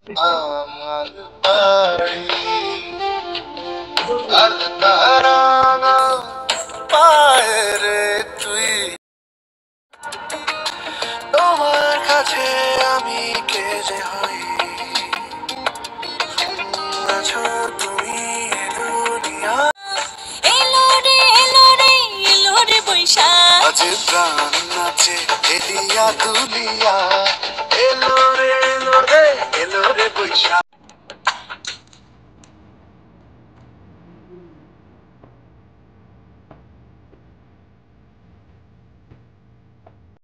আমার বাড়ি আর তারানা পায়ে রে তুই তোমার কাছে আমি কে যে হই আছো তুমি এ দুনিয়া এলো রে বৈশাখ আজ প্রাণ নাচে এলিয়া দুলিয়া এলো রে বৈশাখ।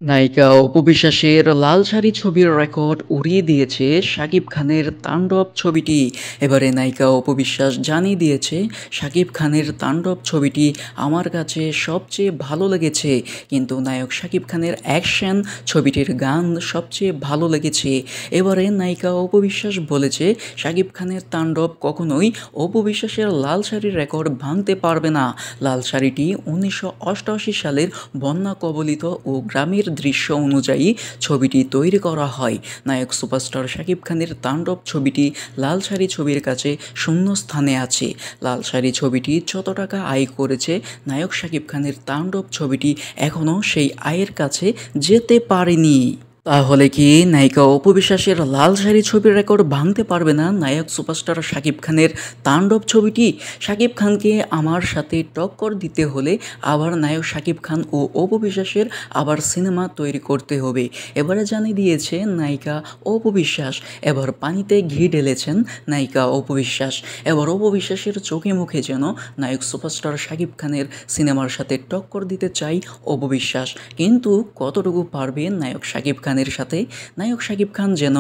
নায়িকা অপু বিশ্বাসের লাল শাড়ি ছবির রেকর্ড উড়িয়ে দিয়েছে শাকিব খানের তাণ্ডব ছবিটি। এবারে নায়িকা অপু বিশ্বাস জানিয়ে দিয়েছে শাকিব খানের তাণ্ডব ছবিটি আমার কাছে সবচেয়ে ভালো লেগেছে, কিন্তু নায়ক শাকিব খানের অ্যাকশন ছবিটির গান সবচেয়ে ভালো লেগেছে। এবারে নায়িকা অপু বিশ্বাস বলেছে শাকিব খানের তাণ্ডব কখনোই অপু বিশ্বাসের লাল শাড়ির রেকর্ড ভাঙতে পারবে না। লাল শাড়িটি 1988 সালের বন্যা কবলিত ও গ্রামের দৃশ্য অনুযায়ী ছবিটি তৈরি করা হয়। নায়ক সুপারস্টার শাকিব খানের তাণ্ডব ছবিটি লাল শাড়ি ছবির কাছে শূন্য স্থানে আছে। লাল শাড়ি ছবিটি যত টাকা আয় করেছে, নায়ক শাকিব খানের তাণ্ডব ছবিটি এখনও সেই আয়ের কাছে যেতে পারেনি। তাহলে কি নায়িকা অপু বিশ্বাসের লাল শাড়ি ছবির রেকর্ড ভাঙতে পারবে না নায়ক সুপারস্টার শাকিব খানের তাণ্ডব ছবিটি? শাকিব খানকে আমার সাথে টক্কর দিতে হলে আবার নায়ক শাকিব খান ও অপু বিশ্বাসের আবার সিনেমা তৈরি করতে হবে। এবারে জানিয়ে দিয়েছে নায়িকা অপু বিশ্বাস। এবার পানিতে ঘি ঢেলেছেন নায়িকা অপু বিশ্বাস। এবার অপু বিশ্বাসের চোখে মুখে যেন নায়ক সুপারস্টার শাকিব খানের সিনেমার সাথে টক্কর দিতে চাই অপু বিশ্বাস, কিন্তু কতটুকু পারবে নায়ক শাকিব খানের সাথে? নায়ক শাকিব খান যেন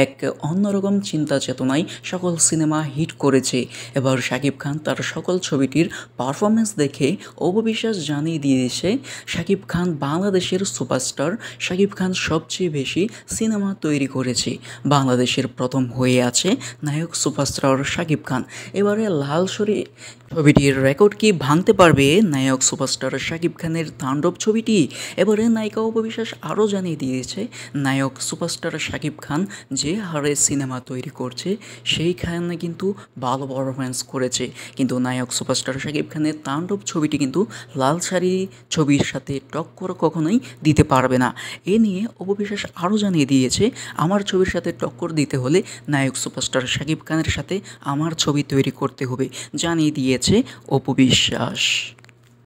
এক অন্যরকম চিন্তা চেতনায় সকল সিনেমা হিট করেছে। এবার শাকিব খান তার সকল ছবিটির পারফরমেন্স দেখে অপু বিশ্বাস জানিয়ে দিয়েছে শাকিব খান বাংলাদেশের সুপারস্টার। শাকিব খান সবচেয়ে বেশি সিনেমা তৈরি করেছে, বাংলাদেশের প্রথম হয়ে আছে নায়ক সুপারস্টার শাকিব খান। এবারে লাল ছবিটির রেকর্ড কি ভাঙতে পারবে নায়ক সুপারস্টার শাকিব খানের তাণ্ডব ছবিটি? এবারে নায়িকা অপু বিশ্বাস আরও জানিয়ে দিয়েছে নায়ক সুপারস্টার শাকিব খান যে হারে সিনেমা তৈরি করছে সেইখানে কিন্তু ভালো পারফরমেন্স করেছে, কিন্তু নায়ক সুপারস্টার শাকিব খানের তাণ্ডব ছবিটি কিন্তু লাল শাড়ি ছবির সাথে টক্কর কখনোই দিতে পারবে না। এ নিয়ে অপু বিশ্বাস আরও জানিয়ে দিয়েছে আমার ছবির সাথে টক্কর দিতে হলে নায়ক সুপারস্টার শাকিব খানের সাথে আমার ছবি তৈরি করতে হবে, জানিয়ে দিয়েছে অপু বিশ্বাস।